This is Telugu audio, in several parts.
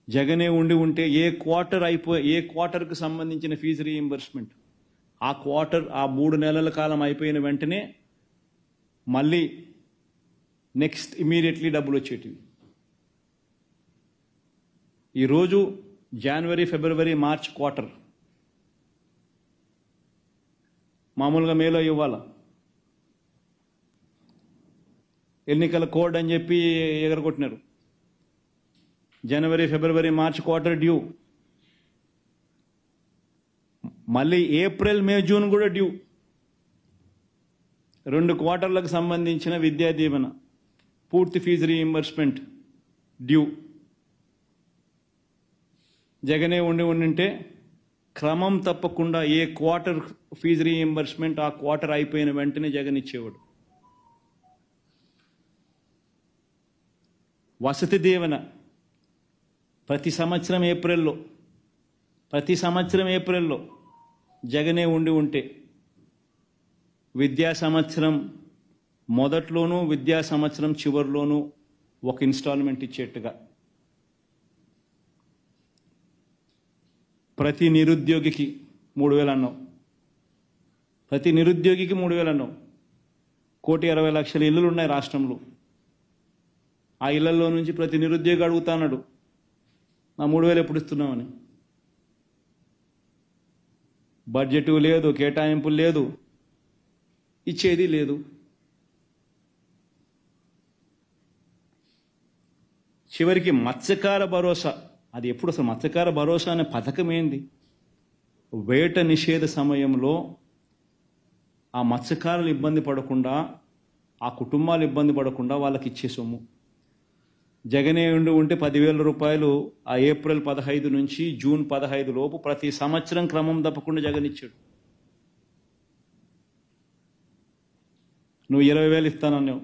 జగనే ఉంటే ఏ క్వార్టర్కు సంబంధించిన ఫీజు రీయింబర్స్మెంట్ ఆ 3 నెలల కాలం అయిపోయిన వెంటనే మళ్ళీ నెక్స్ట్ ఇమీడియట్లీ డబ్బులు వచ్చేటివి. ఈరోజు జనవరి, ఫిబ్రవరి, మార్చ్ క్వార్టర్ మామూలుగా మేలో ఇవ్వాల. ఎన్నికల కోడ్ అని చెప్పి ఎగరగొట్టినారు. జనవరి, ఫిబ్రవరి, మార్చ్ క్వార్టర్ డ్యూ. మళ్ళీ ఏప్రిల్, మే, జూన్ కూడా డ్యూ. 2 క్వార్టర్లకు సంబంధించిన విద్యా దీవెన పూర్తి ఫీజు రీయింబర్స్మెంట్ డ్యూ. జగనే ఉంటే క్రమం తప్పకుండా ఏ క్వార్టర్ ఫీజు రీయింబర్స్మెంట్ ఆ క్వార్టర్ అయిపోయిన వెంటనే జగన్ ఇచ్చేవాడు. వసతి దీవెన ప్రతి సంవత్సరం ఏప్రిల్లో జగనే ఉంటే విద్యా సంవత్సరం మొదట్లోనూ విద్యా సంవత్సరం చివరిలోనూ ఒక ఇన్స్టాల్మెంట్ ఇచ్చేట్టుగా ప్రతి నిరుద్యోగికి 3,000 అన్నావు. ప్రతి నిరుద్యోగికి 3,000 అన్నావు. 1,60,00,000 ఇళ్ళు ఉన్నాయి రాష్ట్రంలో. ఆ ఇళ్లలో నుంచి ప్రతి నిరుద్యోగి అడుగుతాన్నాడు, నా 3,000 ఎప్పుడు ఇస్తున్నామని. బడ్జెట్ లేదు, కేటాయింపులు లేదు, ఇచ్చేది లేదు. చివరికి మత్స్యకార భరోసా, అది ఎప్పుడు అసలు మత్స్యకార భరోసా అనే పథకం ఏంది? వేట నిషేధ సమయంలో ఆ మత్స్యకారులు ఇబ్బంది పడకుండా, ఆ కుటుంబాలు ఇబ్బంది పడకుండా వాళ్ళకి ఇచ్చే సొమ్ము. జగనే ఉంటే 10,000 రూపాయలు ఆ ఏప్రిల్ 15 నుంచి జూన్ 15 లోపు ప్రతి సంవత్సరం క్రమం తప్పకుండా జగన్ ఇచ్చాడు. నువ్వు 20,000 ఇస్తానన్నావు.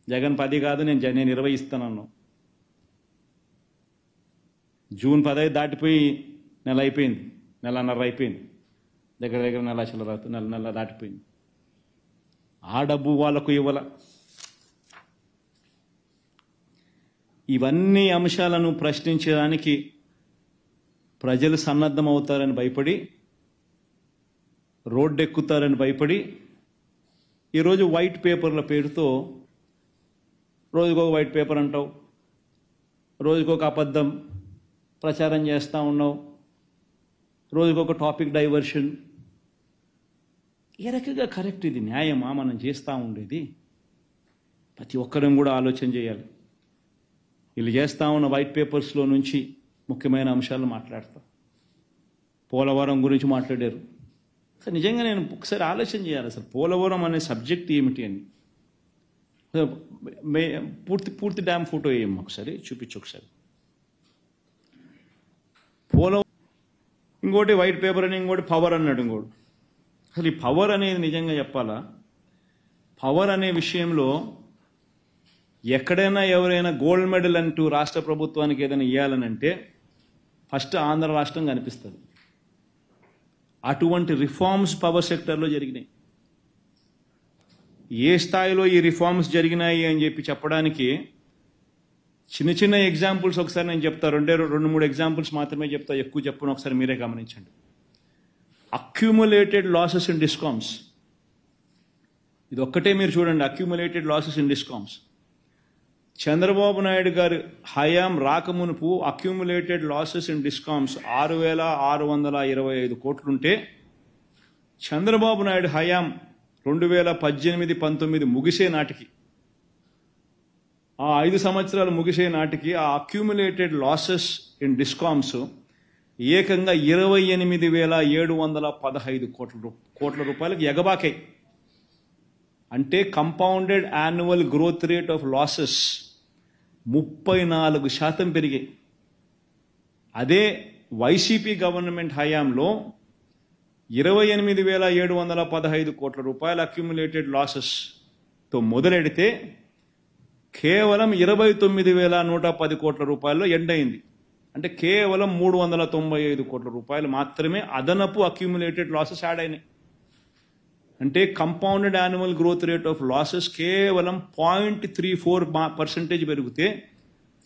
జగన్ 10 కాదు, నేను 20 ఇస్తానన్నావు. జూన్ 15 దాటిపోయి నెల అయిపోయింది, నెలన్నర అయిపోయింది, దగ్గర నెల దాటిపోయింది. ఆ డబ్బు వాళ్లకు ఇవ్వాల. ఇవన్నీ అంశాలను ప్రశ్నించడానికి ప్రజలు సన్నద్ధమవుతారని భయపడి, రోడ్డెక్కుతారని భయపడి ఈరోజు వైట్ పేపర్ల పేరుతో రోజుకొక వైట్ పేపర్ అంటావు, రోజుకొక అబద్ధం ప్రచారం చేస్తూ ఉన్నావు, రోజుకొక టాపిక్ డైవర్షన్. ఏ రకంగా కరెక్ట్? ఇది న్యాయమా మనం చేస్తూ ఉండేది? ప్రతి ఒక్కరం కూడా ఆలోచన చేయాలి. వీళ్ళు చేస్తూ ఉన్న వైట్ పేపర్స్లో నుంచి ముఖ్యమైన అంశాలు మాట్లాడతా. పోలవరం గురించి మాట్లాడారు. అసలు నిజంగా నేను ఒకసారి ఆలోచన చేయాలి, అసలు పోలవరం అనే సబ్జెక్ట్ ఏమిటి అని. పూర్తి డ్యామ్ ఫోటో వేయమ్మా ఒకసారి, చూపించు ఒకసారి. పోలవరం ఇంకోటి వైట్ పేపర్ అని, ఇంకోటి పవర్ అన్నాడు ఇంకోటి. అసలు ఈ పవర్ అనేది నిజంగా చెప్పాలా? పవర్ అనే విషయంలో ఎక్కడైనా ఎవరైనా గోల్డ్ మెడల్ అంటూ రాష్ట్ర ప్రభుత్వానికి ఏదైనా ఇవ్వాలనంటే ఫస్ట్ ఆంధ్ర రాష్ట్రం కనిపిస్తుంది. అటువంటి రిఫార్మ్స్ పవర్ సెక్టర్లో జరిగినాయి. ఏ స్థాయిలో ఈ రిఫార్మ్స్ జరిగినాయి అని చెప్పి చెప్పడానికి చిన్న ఎగ్జాంపుల్స్ ఒకసారి నేను చెప్తా. 2-3 ఎగ్జాంపుల్స్ మాత్రమే చెప్తా, ఎక్కువ చెప్పను. ఒకసారి మీరే గమనించండి. అక్యూములేటెడ్ లాసెస్ ఇన్ డిస్కామ్స్, ఇది ఒక్కటే మీరు చూడండి. Accumulated losses in discoms, Chandrababu Naidu గారి హయాం రాకమునుపు అక్యూములేటెడ్ లాసెస్ ఇన్ డిస్కామ్స్ 6,625 కోట్లుంటే, చంద్రబాబు నాయుడు హయాం 2018-19 ముగిసే నాటికి, ఆ 5 సంవత్సరాలు ముగిసే నాటికి ఆ అక్యూములేటెడ్ లాసెస్ ఇన్ డిస్కామ్స్ ఏకంగా 28,715 కోట్ల రూపాయలకు ఎగబాకాయి. అంటే compounded annual growth rate of losses 34% పెరిగాయి. అదే వైసీపీ గవర్నమెంట్ హయాంలో 28,715 కోట్ల రూపాయల అక్యుములేటెడ్ లాసెస్తో మొదలెడితే కేవలం 29,110 కోట్ల రూపాయల్లో ఎండ్ అయింది. అంటే కేవలం 395 కోట్ల రూపాయలు మాత్రమే అదనపు అక్యుములేటెడ్ లాసెస్ యాడ్ అయినాయి. అంటే compounded annual growth rate of losses కేవలం 0.34% పెరిగితే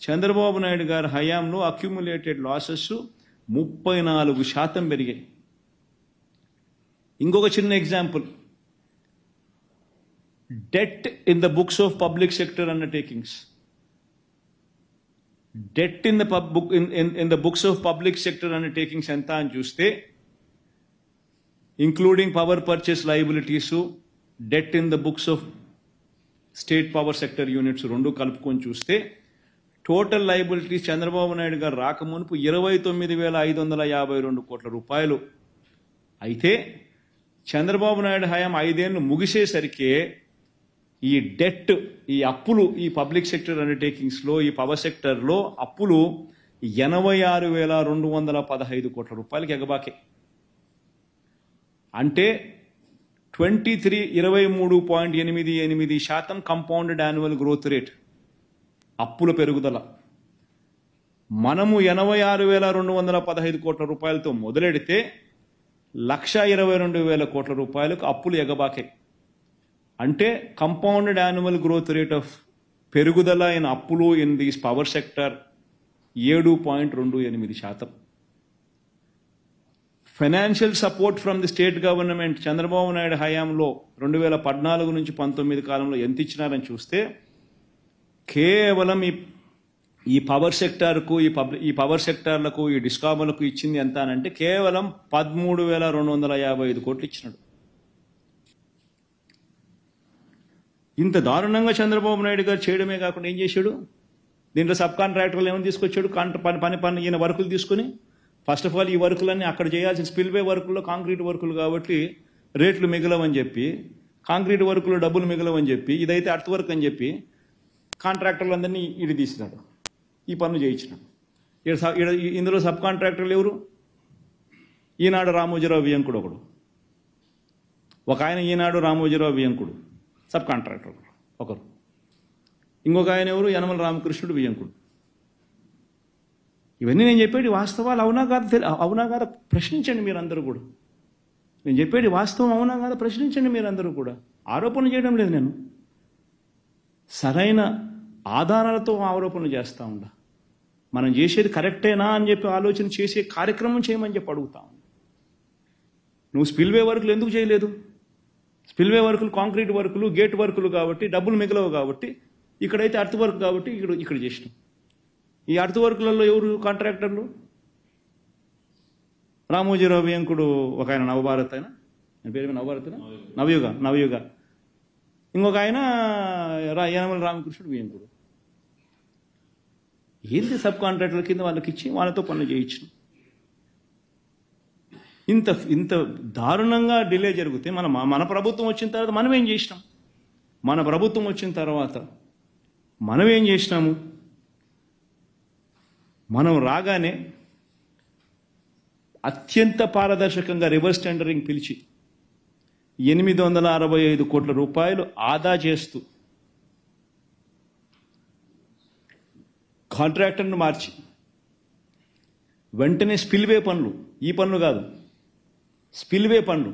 చంద్రబాబు నాయుడు గారి హయాంలో అక్యుములేటెడ్ లాసెస్ 34% పెరిగాయి. ఇంకొక చిన్న example, debt in the books of public sector undertakings. Debt in the books of public sector undertakings ఎంత అని చూస్తే, including power purchase liabilities, debt in the books of state power sector units రెండు కలుపుకొని చూస్తే టోటల్ లయబిలిటీస్ చంద్రబాబు నాయుడు గారు రాకమునుపు 29,552 కోట్ల రూపాయలు. అయితే చంద్రబాబు నాయుడు హయాం 5 ఏళ్ళు ముగిసేసరికి ఈ డెట్, ఈ అప్పులు, ఈ పబ్లిక్ సెక్టర్ అండర్టేకింగ్స్లో, ఈ పవర్ సెక్టర్లో అప్పులు 86,215 కోట్ల రూపాయలకి ఎగబాకే. అంటే 23.88% కంపౌండెడ్ యాన్యువల్ గ్రోత్ రేట్ అప్పుల పెరుగుదల. మనము 86,215 కోట్ల రూపాయలతో మొదలెడితే 1,22,000 కోట్ల రూపాయలకు అప్పులు ఎగబాకాయి. అంటే compounded annual growth rate of పెరుగుదల ఇన్ అప్పులు in this power sector 7.28%. Financial support from the state government Chandrababu Naidu హయాంలో 2014 నుంచి 19 కాలంలో ఎంత ఇచ్చినారని చూస్తే కేవలం ఈ పవర్ సెక్టార్కు, ఈ పవర్ సెక్టార్లకు, ఈ డిస్కాములకు ఇచ్చింది ఎంత అనంటే కేవలం 13,255 కోట్లు ఇచ్చినాడు. ఇంత దారుణంగా చంద్రబాబు నాయుడు గారు చేయడమే కాకుండా ఏం చేశాడు, దీంట్లో సబ్ కాంట్రాక్టర్లు ఏమైనా తీసుకొచ్చాడు, పని ఈయన వర్కులు తీసుకుని. ఫస్ట్ ఆఫ్ ఆల్ ఈ వర్కులన్నీ అక్కడ చేయాల్సిన స్పిల్వే వర్కుల్లో కాంక్రీట్ వర్కులు కాబట్టి రేట్లు మిగలవని చెప్పి, కాంక్రీట్ వర్కులు డబ్బులు మిగలవని చెప్పి, ఇదైతే అర్త్ వర్క్ అని చెప్పి కాంట్రాక్టర్లందరినీ ఇడి తీసినాడు, ఈ పనులు చేయించినాడు. ఇందులో సబ్ కాంట్రాక్టర్లు ఎవరు? ఈనాడు రామోజీరావు వియంకుడు ఒక ఆయన, ఈనాడు రామోజీరావు వియంకుడు సబ్ కాంట్రాక్టర్ ఒకరు. ఇంకొక ఆయన ఎవరు? యనమల రామకృష్ణుడు వియంకుడు. ఇవన్నీ నేను చెప్పేది వాస్తవాలు అవునా కాదా ప్రశ్నించండి మీరందరూ కూడా. నేను చెప్పేది వాస్తవం అవునా కాదా ప్రశ్నించండి మీరందరూ కూడా. ఆరోపణలు చేయడం లేదు, నేను సరైన ఆధారాలతో ఆరోపణలు చేస్తూ ఉండా. మనం చేసేది కరెక్టేనా అని చెప్పి ఆలోచన చేసే కార్యక్రమం చేయమని చెప్పి అడుగుతా ఉన్నా. నువ్వు స్పిల్వే వర్కులు ఎందుకు చేయలేదు? స్పిల్వే వర్కులు కాంక్రీట్ వర్కులు, గేట్ వర్కులు కాబట్టి డబ్బులు మిగలవు కాబట్టి, ఇక్కడైతే అర్త్ వర్క్ కాబట్టి ఇక్కడ చేసినాం. ఈ అర్త్ వర్కులలో ఎవరు కాంట్రాక్టర్లు? రామోజీరావు వియంకుడు ఒక ఆయన, నవభారత్ ఆయన, ఆయన పేరు నవభారత్, నవయుగ. ఇంకొక ఆయన యనమల రామకృష్ణుడు వియంకుడు. ఏంటి సబ్ కాంట్రాక్టర్ల కింద వాళ్ళకి ఇచ్చి వాళ్ళతో పనులు చేయించు. ఇంత దారుణంగా డిలే జరిగితే మన ప్రభుత్వం వచ్చిన తర్వాత మనం ఏం చేసినాం? మన ప్రభుత్వం వచ్చిన తర్వాత మనం ఏం చేసినాము? మనం రాగానే అత్యంత పారదర్శకంగా రివర్స్ టెండరింగ్ పిలిచి 865 కోట్ల రూపాయలు ఆదా చేస్తూ కాంట్రాక్టర్ను మార్చి వెంటనే స్పిల్వే పనులు, ఈ పనులు కాదు, స్పిల్వే పనులు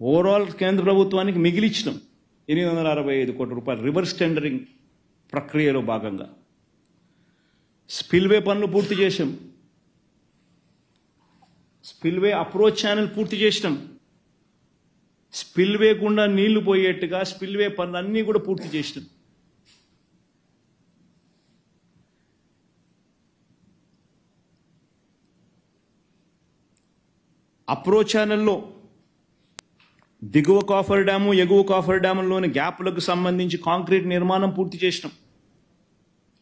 ఓవరాల్ కేంద్ర ప్రభుత్వానికి మిగిలిచ్చినాం 865 కోట్ల రూపాయలు రివర్స్ టెండరింగ్ ప్రక్రియలో భాగంగా. స్పిల్వే పనులు పూర్తి చేసాం, స్పిల్వే అప్రోచ్ ఛానల్ పూర్తి చేసినాం, స్పిల్వే గుండా నీళ్లు పోయేట్టుగా స్పిల్వే పనులు అన్నీ కూడా పూర్తి చేసినాం. అప్రోచ్ ఛానల్లో దిగువ కాఫర్ డ్యాము, ఎగువ కాఫర్ డ్యాముల్లోని గ్యాప్లకు సంబంధించి కాంక్రీట్ నిర్మాణం పూర్తి చేసినాం.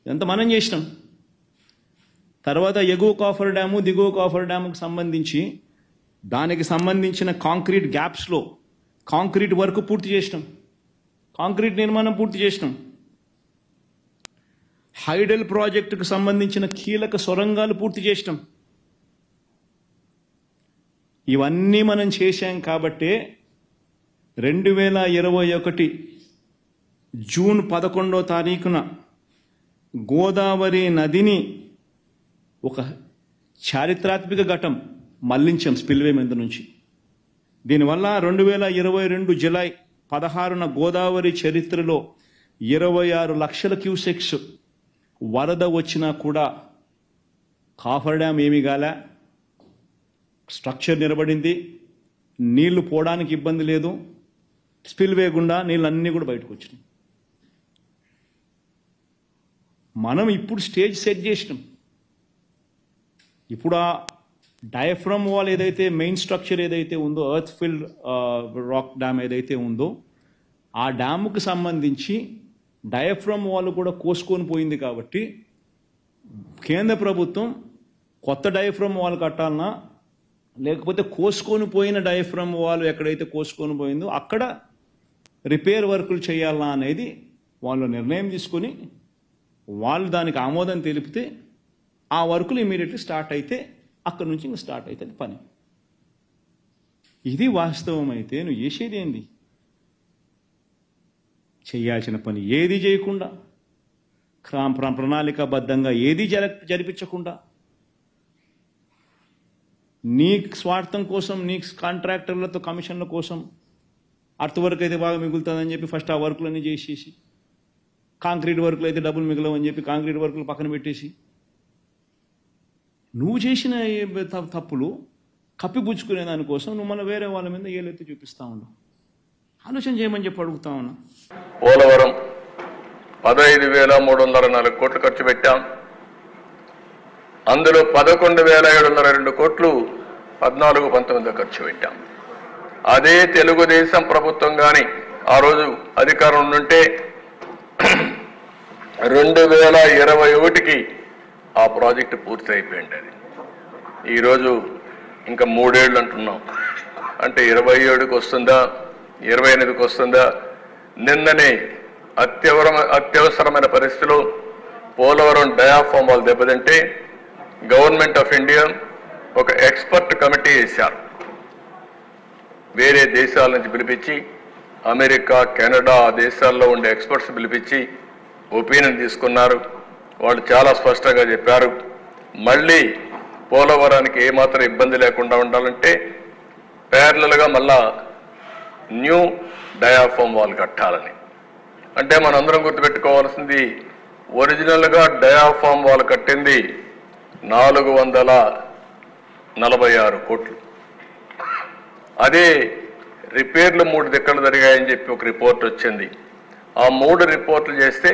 ఎంత మనం చేసినాం. తర్వాత ఎగువ కాఫర్ డ్యాము, దిగువ కాఫర్ డ్యాముకు సంబంధించి దానికి సంబంధించిన కాంక్రీట్ గ్యాప్స్లో కాంక్రీట్ వర్క్ పూర్తి చేసినాం, కాంక్రీట్ నిర్మాణం పూర్తి చేసినాం. హైడల్ ప్రాజెక్టుకు సంబంధించిన కీలక సొరంగాలు పూర్తి చేసినాం. ఇవన్నీ మనం చేశాం కాబట్టే 2021 జూన్ 11వ తారీఖున గోదావరి నదిని ఒక చారిత్రాత్మక ఘట్టం మళ్లించాం స్పిల్వే మీద నుంచి. దీనివల్ల 2022 జూలై 16న గోదావరి చరిత్రలో 26 లక్షల క్యూసెక్స్ వరద వచ్చినా కూడా కాఫర్ డ్యామ్ ఏమీ గాలే, స్ట్రక్చర్ నిలబడింది, నీళ్లు పోవడానికి ఇబ్బంది లేదు, స్పిల్వే గుండా నీళ్ళు అన్నీ కూడా బయటకు వచ్చినాయి. మనం ఇప్పుడు స్టేజ్ సెట్ చేసినాం. ఇప్పుడు ఆ డయాఫ్రమ్ వాల్ ఏదైతే మెయిన్ స్ట్రక్చర్ ఏదైతే ఉందో, ఎర్త్ ఫిల్డ్ రాక్ డ్యామ్ ఏదైతే ఉందో, ఆ డ్యాముకు సంబంధించి డయాఫ్రమ్ వాల్ కూడా కోసుకొని పోయింది. కాబట్టి కేంద్ర ప్రభుత్వం కొత్త డయాఫ్రమ్ వాల్ కట్టాలన్నా, లేకపోతే కోసుకొని పోయిన డయాఫ్రమ్ వాల్ ఎక్కడైతే కోసుకొని పోయిందో అక్కడ రిపేర్ వర్కులు చేయాలా అనేది వాళ్ళు నిర్ణయం తీసుకొని వాళ్ళు దానికి ఆమోదం తెలిపితే ఆ వర్కులు ఇమీడియట్లీ స్టార్ట్ అయితే అక్కడి నుంచి ఇంకా స్టార్ట్ అవుతుంది పని. ఇది వాస్తవం. అయితే నువ్వు చేసేది ఏంది? చేయాల్సిన పని ఏది చేయకుండా, ప్రణాళికాబద్ధంగా ఏది జరిపించకుండా, నీ స్వార్థం కోసం, నీ కాంట్రాక్టర్లతో కమిషన్ల కోసం అర్త్ వర్క్ అయితే బాగా మిగులుతుందని చెప్పి ఫస్ట్ ఆ వర్కులన్నీ చేసేసి, కాంక్రీట్ వర్కులు అయితే డబ్బులు మిగలవని చెప్పి కాంక్రీట్ వర్కులు పక్కన పెట్టేసి, నువ్వు చేసిన తప్పులు కప్పిపుచ్చుకునే దానికోసం నువ్వు మన వేరే వాళ్ళ మీద ఏలైతే చూపిస్తా ఉన్నావు. ఆలోచన చేయమని చెప్పి అడుగుతా ఉన్నా. పోలవరం 15,304 కోట్లు ఖర్చు పెట్టాం. అందులో 11,702 కోట్లు 14-19 ఖర్చు పెట్టాం. అదే తెలుగుదేశం ప్రభుత్వం కానీ ఆ రోజు అధికారం ఉంటే 2021కి ఆ ప్రాజెక్టు పూర్తి అయిపోయింది. అది ఈరోజు ఇంకా 3 ఏళ్ళు అంటున్నాం. అంటే 27కి వస్తుందా, 28కి వస్తుందా? నిన్ననే అత్యవసరమైన పరిస్థితిలో పోలవరం డయాఫ్రమ్ వాల్ దెబ్బతింటే గవర్నమెంట్ ఆఫ్ ఇండియా ఒక ఎక్స్పర్ట్ కమిటీ వేశారు. వేరే దేశాల నుంచి పిలిపించి, అమెరికా, కెనడా ఆ దేశాల్లో ఉండే ఎక్స్పర్ట్స్ పిలిపించి ఒపీనియన్ తీసుకున్నారు. వాళ్ళు చాలా స్పష్టంగా చెప్పారు, మళ్ళీ పోలవరానికి ఏమాత్రం ఇబ్బంది లేకుండా ఉండాలంటే ప్యారలల్గా మళ్ళా న్యూ డయాఫ్రమ్ వాల్ కట్టాలని. అంటే మనందరం గుర్తుపెట్టుకోవాల్సింది, ఒరిజినల్గా డయాఫ్రమ్ వాల్ కట్టింది 446 కోట్లు. అదే రిపేర్లు 3 దిక్కలు జరిగాయని చెప్పి ఒక రిపోర్ట్ వచ్చింది. ఆ 3 రిపోర్ట్లు చేస్తే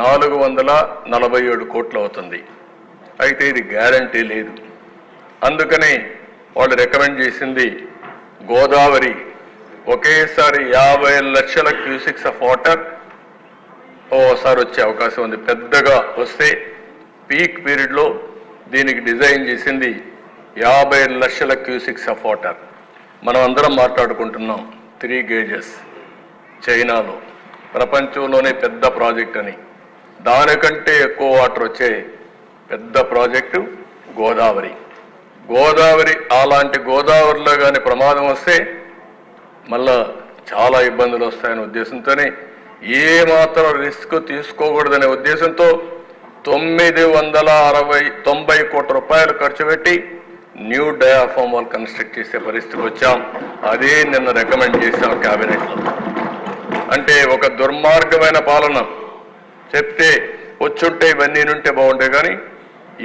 447 కోట్లు అవుతుంది. అయితే ఇది గ్యారంటీ లేదు. అందుకని వాళ్ళు రికమెండ్ చేసింది గోదావరి ఒకేసారి 50 లక్షల క్యూసిక్స్ ఆఫ్ వాటర్ ఓసారి వచ్చే అవకాశం ఉంది. పెద్దగా వస్తే పీక్ పీరియడ్లో దీనికి డిజైన్ చేసింది 50 లక్షల క్యూసిక్స్ ఆఫ్ వాటర్. మనం అందరం మాట్లాడుకుంటున్నాం 3 గేజెస్ చైనాలో, ప్రపంచంలోనే పెద్ద ప్రాజెక్ట్ అని. దానికంటే ఎక్కువ వాటర్ వచ్చే పెద్ద ప్రాజెక్టు గోదావరి. అలాంటి గోదావరిలో కానీ ప్రమాదం వస్తే మళ్ళా చాలా ఇబ్బందులు వస్తాయనే ఉద్దేశంతోనే ఏమాత్రం రిస్క్ తీసుకోకూడదనే ఉద్దేశంతో 990 కోట్ల రూపాయలు ఖర్చు పెట్టి న్యూ డయాఫ్రమ్ వాల్ కన్స్ట్రక్ట్ చేసే పరిస్థితికి వచ్చాం. అదే నిన్న రికమెండ్ చేశాం క్యాబినెట్లో. అంటే ఒక దుర్మార్గమైన పాలన చెప్తే వచ్చుంటే ఇవన్నీ ఉంటే బాగుంటాయి, కానీ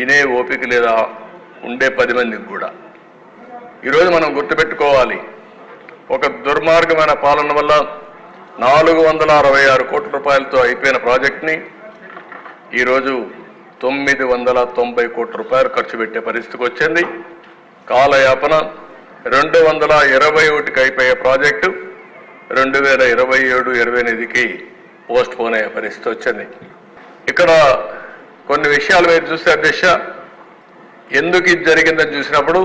ఇనే ఓపిక లేదా ఉండే 10 మందికి కూడా. ఈరోజు మనం గుర్తుపెట్టుకోవాలి, ఒక దుర్మార్గమైన పాలన వల్ల 466 కోట్ల రూపాయలతో అయిపోయిన ప్రాజెక్ట్ని ఈరోజు 990 కోట్ల రూపాయలు ఖర్చు పెట్టే పరిస్థితికి వచ్చింది. కాలయాపన 221కి అయిపోయే ప్రాజెక్టు 2027-28కి పోస్ట్ పోన్ అయ్యే పరిస్థితి వచ్చింది. ఇక్కడ కొన్ని విషయాలు మీరు చూస్తే అధ్యక్ష, ఎందుకు ఇది జరిగిందని చూసినప్పుడు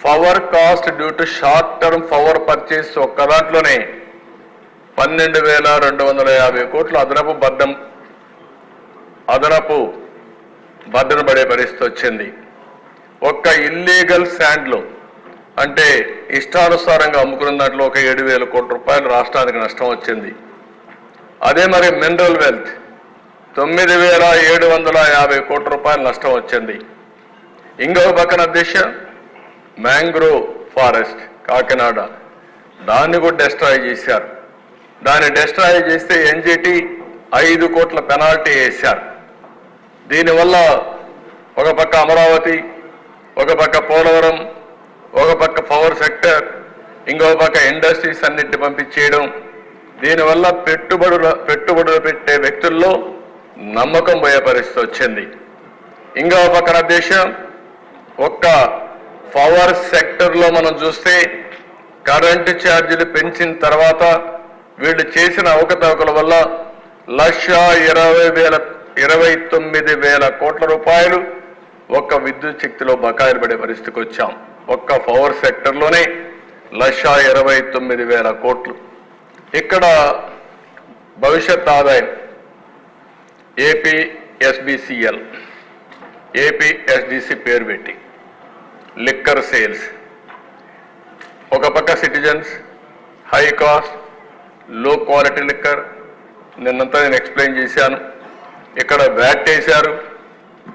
power cost due to short term power purchase ఒక్క దాంట్లోనే 12,250 కోట్లు అదనపు బర్డెన్ పడే పరిస్థితి వచ్చింది. ఒక్క ఇల్లీగల్ శాండ్లో అంటే ఇష్టానుసారంగా అమ్ముకున్న దాంట్లో ఒక 7,000 కోట్ల రూపాయలు రాష్ట్రానికి నష్టం వచ్చింది. అదే మరి మినరల్ వెల్త్ 9,750 కోట్ల రూపాయలు నష్టం వచ్చింది. ఇంకొక పక్కన అధ్యక్ష మ్యాంగ్రోవ్ ఫారెస్ట్ కాకినాడ, దాన్ని కూడా డిస్ట్రాయ్ చేశారు. దాన్ని డిస్ట్రాయ్ చేస్తే ఎన్జిటి 5 కోట్ల పెనాల్టీ వేశారు. దీనివల్ల ఒక పక్క అమరావతి, ఒక పక్క పోలవరం, ఒక పక్క పవర్ సెక్టర్, ఇంకో పక్క ఇండస్ట్రీస్ అన్నింటిని పంపించేయడం, దీనివల్ల పెట్టుబడులు పెట్టే వ్యక్తుల్లో నమ్మకం పోయే పరిస్థితి వచ్చింది. ఇంకో పక్కన దేశం ఒక్క పవర్ సెక్టర్లో మనం చూస్తే కరెంటు ఛార్జీలు పెంచిన తర్వాత వీళ్ళు చేసిన అవకతవకల వల్ల 1,29,000 కోట్ల రూపాయలు ఒక్క విద్యుత్ శక్తిలో బకాయిలు పడే పరిస్థితికి వచ్చాం. ఒక్క పవర్ సెక్టర్లోనే 1,29,000 కోట్లు. ఇక్కడ భవిష్యత్ ఆదాయం ఏపీఎస్బిసిఎల్, ఏపీఎస్డిసి పేరు పెట్టి లిక్కర్ సేల్స్, ఒక పక్క సిటిజన్స్, హై కాస్ట్, లో క్వాలిటీ లిక్కర్, నిన్నంతా నేను ఎక్స్ప్లెయిన్ చేశాను. ఇక్కడ వ్యాట్ వేశారు.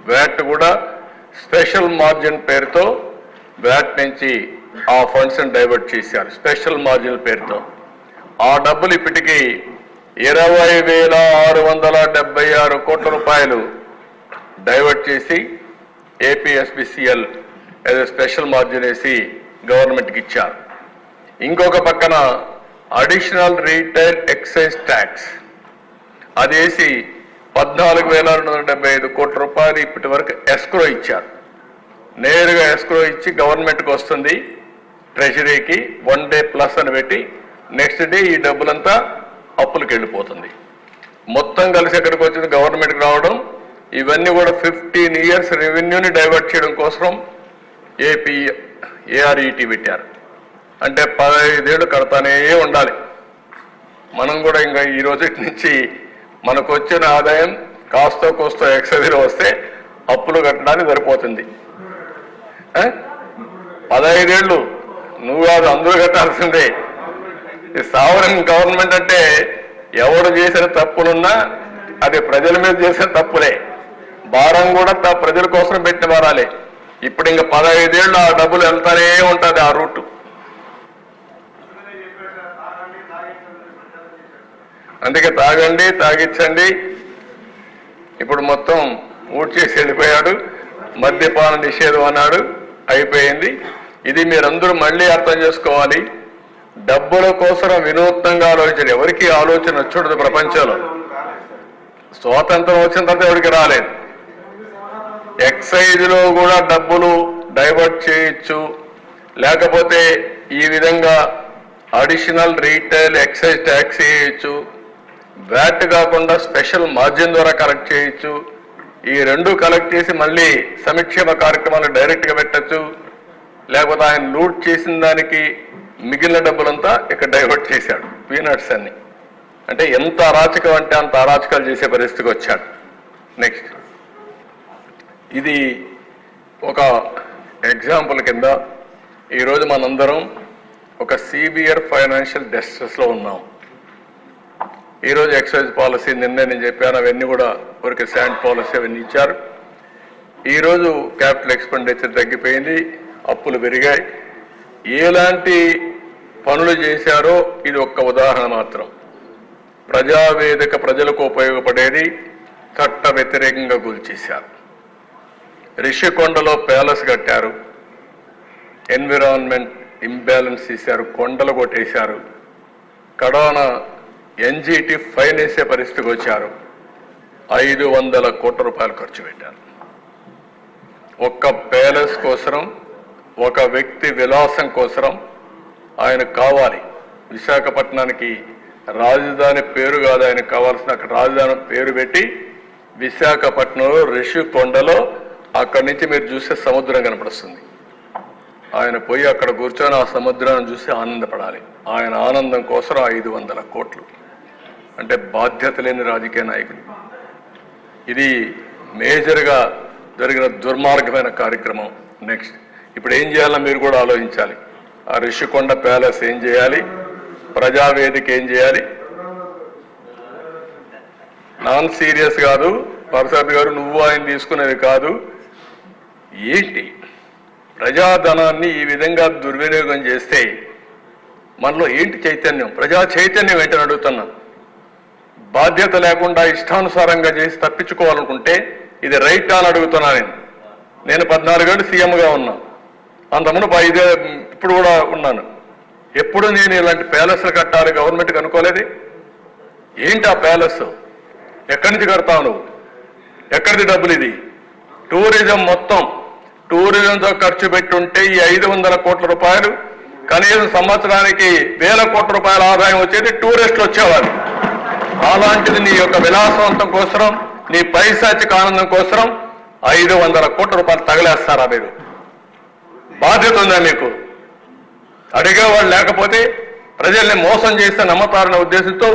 వ్యాట్ కూడా స్పెషల్ మార్జిన్ పేరుతో వ్యాట్ నుంచి ఆ ఫండ్స్ని డైవర్ట్ చేశారు స్పెషల్ మార్జిన్ పేరుతో. ఆ డబ్బులు ఇప్పటికీ 20,676 కోట్ల రూపాయలు డైవర్ట్ చేసి ఏపీఎస్బిసిఎల్ ఏదో స్పెషల్ మార్జిన్ వేసి గవర్నమెంట్కి ఇచ్చారు. ఇంకొక పక్కన అడిషనల్ రీటైల్ ఎక్సైజ్ ట్యాక్స్ అది వేసి 14,275 కోట్ల రూపాయలు ఇప్పటి వరకు ఎస్క్రో ఇచ్చారు. నేరుగా ఎస్క్రో ఇచ్చి గవర్నమెంట్కి వస్తుంది, ట్రెజరీకి 1 డే ప్లస్ అని పెట్టి నెక్స్ట్ డే ఈ డబ్బులంతా అప్పులకు వెళ్ళిపోతుంది. మొత్తం కలిసి ఎక్కడికి వచ్చింది గవర్నమెంట్కి రావడం. ఇవన్నీ కూడా 15 years రెవెన్యూని డైవర్ట్ చేయడం కోసం ఏఆర్ఈటీ పెట్టారు. అంటే 15 ఏళ్ళు కడతానే ఉండాలి. మనం కూడా ఇంకా ఈ రోజు నుంచి మనకు వచ్చిన ఆదాయం కాస్తో కోస్తో ఎక్సైజ్లో వస్తే అప్పులు కట్టడానికి సరిపోతుంది. 15 ఏళ్ళు నువ్వు కాదు అందరూ కట్టాల్సిందే. ఈ సావరన్ గవర్నమెంట్ అంటే ఎవడు చేసిన తప్పులున్నా అది ప్రజల మీద చేసిన తప్పులే, భారం కూడా ప్రజల కోసం పెట్టిన భారాలే. ఇప్పుడు ఇంకా 15 ఏళ్ళు ఆ డబ్బులు వెళ్తానే ఉంటుంది ఆ రూటు. అందుకే తాగండి, తాగించండి. ఇప్పుడు మొత్తం ఊడ్చేసి వెళ్ళిపోయాడు. మద్యపాన నిషేధం అన్నాడు, అయిపోయింది. ఇది మీరందరూ మళ్ళీ అర్థం చేసుకోవాలి. డబ్బుల కోసం వినూత్నంగా ఆలోచించండి. ఎవరికి ఆలోచన వచ్చుండదు ప్రపంచంలో. స్వాతంత్రం వచ్చిన తర్వాత ఎవరికి రాలేదు. ఎక్సైజ్లో కూడా డబ్బులు డైవర్ట్ చేయొచ్చు, లేకపోతే ఈ విధంగా అడిషనల్ రీటైల్ ఎక్సైజ్ ట్యాక్స్ వేయచ్చు, వ్యాట్ కాకుండా స్పెషల్ మార్జిన్ ద్వారా కలెక్ట్ చేయొచ్చు. ఈ రెండు కలెక్ట్ చేసి మళ్ళీ సంక్షేమ కార్యక్రమాలు డైరెక్ట్గా పెట్టచ్చు, లేకపోతే ఆయన లూట్ చేసిన దానికి మిగిలిన డబ్బులంతా ఇక్కడ డైవర్ట్ చేశాడు, పీనట్స్ అన్ని. అంటే ఎంత అరాచకం అంటే అంత అరాచకాలు చేసే పరిస్థితికి వచ్చాడు. నెక్స్ట్ ఇది ఒక ఎగ్జాంపుల్ కింద ఈరోజు మనందరం ఒక సివియర్ ఫైనాన్షియల్ డిస్ట్రెస్లో ఉన్నాం. ఈరోజు ఎక్సైజ్ పాలసీ నిన్నే నేను చెప్పాను, అవన్నీ కూడా ఊరికి శాండ్ పాలసీ అవన్నీ ఇచ్చారు. ఈరోజు క్యాపిటల్ ఎక్స్పెండిచర్ తగ్గిపోయింది, అప్పులు పెరిగాయి. ఎలాంటి పనులు చేశారో ఇది ఒక్క ఉదాహరణ మాత్రం. ప్రజావేదిక ప్రజలకు ఉపయోగపడేది చట్ట వ్యతిరేకంగా కూల్చేశారు. రిషికొండలో ప్యాలెస్ కట్టారు, ఎన్విరాన్మెంట్ ఇంబ్యాలెన్స్ చేశారు, కొండలు కొట్టేశారు. కడాన ఎన్జిటి ఫైన్ వేసే పరిస్థితికి వచ్చారు. 500 కోట్ల రూపాయలు ఖర్చు పెట్టారు. ఒక్క ప్యాలెస్ కోసం, ఒక వ్యక్తి విలాసం కోసం ఆయన కావాలి. విశాఖపట్నానికి రాజధాని పేరు కాదు ఆయనకు కావాల్సిన, అక్కడ రాజధాని పేరు పెట్టి విశాఖపట్నంలో రిషికొండలో అక్కడి నుంచి మీరు చూసే సముద్రం కనపడుస్తుంది. ఆయన పోయి అక్కడ కూర్చొని ఆ సముద్రాన్ని చూసి ఆనందపడాలి. ఆయన ఆనందం కోసం 500 కోట్లు. అంటే బాధ్యత లేని రాజకీయ నాయకులు. ఇది మేజర్గా జరిగిన దుర్మార్గమైన కార్యక్రమం. నెక్స్ట్ ఇప్పుడు ఏం చేయాలో మీరు కూడా ఆలోచించాలి. ఆ రిషికొండ ప్యాలెస్ ఏం చేయాలి, ప్రజావేదిక ఏం చేయాలి. నాన్ సీరియస్ కాదు పరసాద్ గారు, నువ్వు ఆయన తీసుకునేది కాదు. ఏంటి ప్రజాధనాన్ని ఈ విధంగా దుర్వినియోగం చేస్తే మనలో ఏంటి చైతన్యం, ప్రజా చైతన్యం ఏంటని అడుగుతున్నా. బాధ్యత లేకుండా ఇష్టానుసారంగా చేసి తప్పించుకోవాలనుకుంటే ఇది రైట్ అని అడుగుతున్నా. నేను 14 ఏళ్ళు సీఎంగా ఉన్నా, అంతకుముందు ఇప్పుడు కూడా ఉన్నాను. ఎప్పుడు నేను ఇలాంటి ప్యాలెస్లు కట్టాలి గవర్నమెంట్కి అనుకోలేదు. ఏంటి ఆ ప్యాలెస్? ఎక్కడి నుంచి కడతావు నువ్వు? ఎక్కడిది డబ్బులు? ఇది టూరిజం, మొత్తం టూరిజంతో ఖర్చు పెట్టుంటే ఈ 500 కోట్ల రూపాయలు కనీసం సంవత్సరానికి 1000 కోట్ల రూపాయల ఆదాయం వచ్చేది టూరిస్టులు వచ్చేవారు. అలాంటిది నీ యొక్క విలాసవంతం కోసం, నీ పైశాచిక ఆనందం కోసం 500 కోట్ల రూపాయలు తగలేస్తారా మీరు? బాధ్యత ఉందా మీకు? అడిగేవాళ్ళు లేకపోతే ప్రజల్ని మోసం చేస్తే నమ్మతారనే ఉద్దేశంతో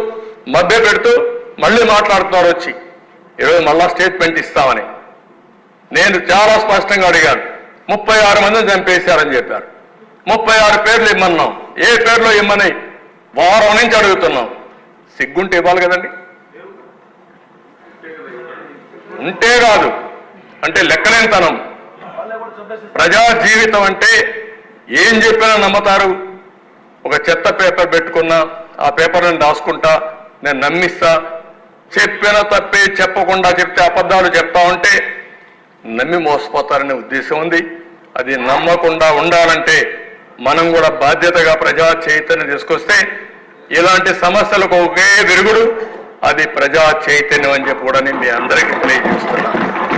మభ్య పెడుతూ మళ్ళీ మాట్లాడుతున్నారు వచ్చి. ఈరోజు మళ్ళా స్టేట్మెంట్ ఇస్తామని నేను చాలా స్పష్టంగా అడిగాను. 36 మందిని చంపేశారని చెప్పారు. 36 పేర్లు ఇమ్మన్నాం. ఏ పేర్లో ఇమ్మని వారం నుంచి అడుగుతున్నాం. సిగ్గుంటే ఇవ్వాలి కదండి. ఉంటే కాదు అంటే లెక్కలేనితనం. ప్రజా జీవితం అంటే ఏం చెప్పినా నమ్మతారు. ఒక చెత్త పేపర్ పెట్టుకున్నా ఆ పేపర్ నేను రాసుకుంటా, నేను నమ్మిస్తా. చెప్పిన తప్పే చెప్పకుండా చెప్తే అబద్ధాలు చెప్తా ఉంటే నమ్మి మోసపోతారనే ఉద్దేశం ఉంది. అది నమ్మకుండా ఉండాలంటే మనం కూడా బాధ్యతగా ప్రజా చైతన్యం తీసుకొస్తే ఇలాంటి సమస్యలకు ఒకే విరుగుడు, అది ప్రజా చైతన్యం అని చెప్పి కూడా మీ అందరికీ తెలియజేస్తున్నాను.